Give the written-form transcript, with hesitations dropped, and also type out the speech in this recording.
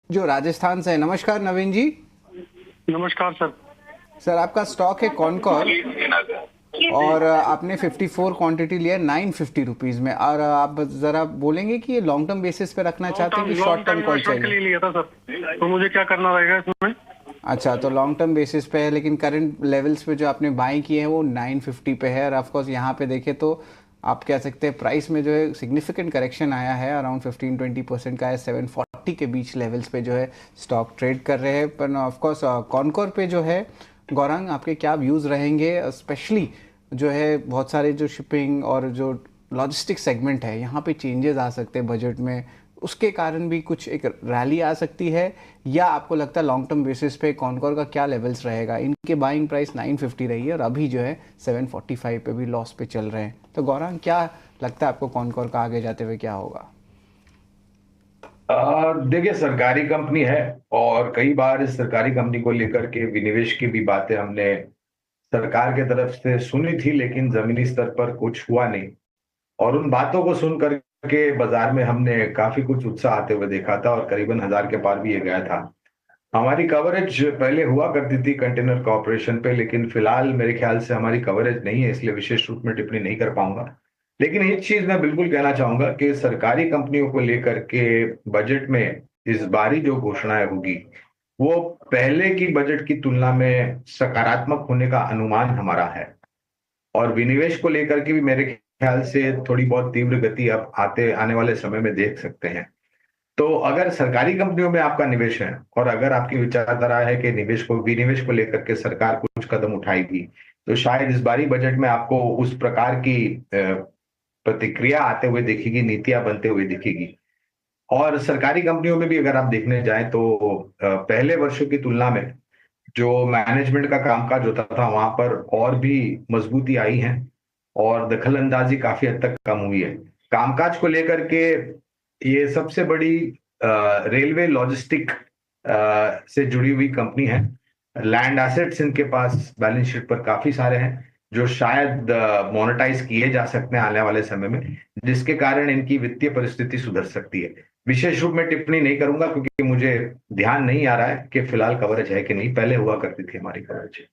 जो राजस्थान से है। नमस्कार नवीन जी। नमस्कार सर। सर आपका स्टॉक है कॉनकॉर और आपने 54 क्वांटिटी लिया 950 रुपीज़ में। और आप ज़रा बोलेंगे कि ये लॉन्ग टर्म बेसिस पे रखना चाहते हैं कि short long term term call investment के चाहिए? लिए लिया था सर, तो मुझे क्या करना रहेगा इसमें? अच्छा, तो लॉन्ग टर्म बेसिस पे है, लेकिन करंट लेवल्स पे जो आपने बाई किए हैं वो 950 पे है। और ऑफ कोर्स यहाँ पे देखें तो आप कह सकते हैं प्राइस में जो है सिग्निफिकेंट करेक्शन आया है, अराउंड 15-20% का है। 740 के बीच लेवल्स पे जो है स्टॉक ट्रेड कर रहे हैं। पर ऑफ कोर्स कॉनकोर पे जो है, गौरांग आपके क्या व्यूज़ रहेंगे? स्पेशली जो है बहुत सारे जो शिपिंग और जो लॉजिस्टिक सेगमेंट है, यहाँ पे चेंजेस आ सकते हैं बजट में, उसके कारण भी कुछ एक रैली आ सकती है। या आपको लगता है लॉन्ग टर्म बेसिस पे कॉनकॉर का क्या लेवल्स रहेगा? इनके बाइंग प्राइस 950 रही है और अभी जो है 745 पे भी लॉस पे चल रहे हैं। तो गौरांग क्या लगता है आपको कॉनकॉर का आगे जाते हुए क्या होगा? देखिए, सरकारी कंपनी है और कई बार इस सरकारी कंपनी को लेकर के विनिवेश की भी बातें हमने सरकार के तरफ से सुनी थी, लेकिन जमीनी स्तर पर कुछ हुआ नहीं। और उन बातों को सुन करके बाजार में हमने काफी कुछ उत्साह आते हुए देखा था और करीबन 1000 के पार भी ये गया था। हमारी कवरेज पहले हुआ करती थी कंटेनर कॉर्पोरेशन पे, लेकिन फिलहाल मेरे ख्याल से हमारी कवरेज नहीं है, इसलिए विशेष रूप में टिप्पणी नहीं कर पाऊंगा। लेकिन एक चीज मैं बिल्कुल कहना चाहूंगा कि सरकारी कंपनियों को लेकर के बजट में इस बारी जो घोषणाएं होगी वो पहले की बजट की तुलना में सकारात्मक होने का अनुमान हमारा है। और विनिवेश को लेकर के भी मेरे ख्याल से थोड़ी बहुत तीव्र गति अब आते आने वाले समय में देख सकते हैं। तो अगर सरकारी कंपनियों में आपका निवेश है और अगर आपकी विचारधारा है कि विनिवेश को लेकर के सरकार कुछ कदम उठाएगी, तो शायद इस बारी बजट में आपको उस प्रकार की प्रतिक्रिया आते हुए दिखेगी, नीतियां बनते हुए दिखेगी। और सरकारी कंपनियों में भी अगर आप देखने जाएं तो पहले वर्षों की तुलना में जो मैनेजमेंट का कामकाज होता था वहां पर और भी मजबूती आई है और दखल अंदाजी काफी हद तक कम हुई है। कामकाज को लेकर के ये सबसे बड़ी रेलवे लॉजिस्टिक से जुड़ी हुई कंपनी है। लैंड एसेट्स इनके पास बैलेंस शीट पर काफी सारे हैं जो शायद मोनेटाइज किए जा सकते हैं आने वाले समय में, जिसके कारण इनकी वित्तीय परिस्थिति सुधर सकती है। विशेष रूप में टिप्पणी नहीं करूंगा क्योंकि मुझे ध्यान नहीं आ रहा है कि फिलहाल कवरेज है कि नहीं, पहले हुआ करती थी हमारी कवरेज।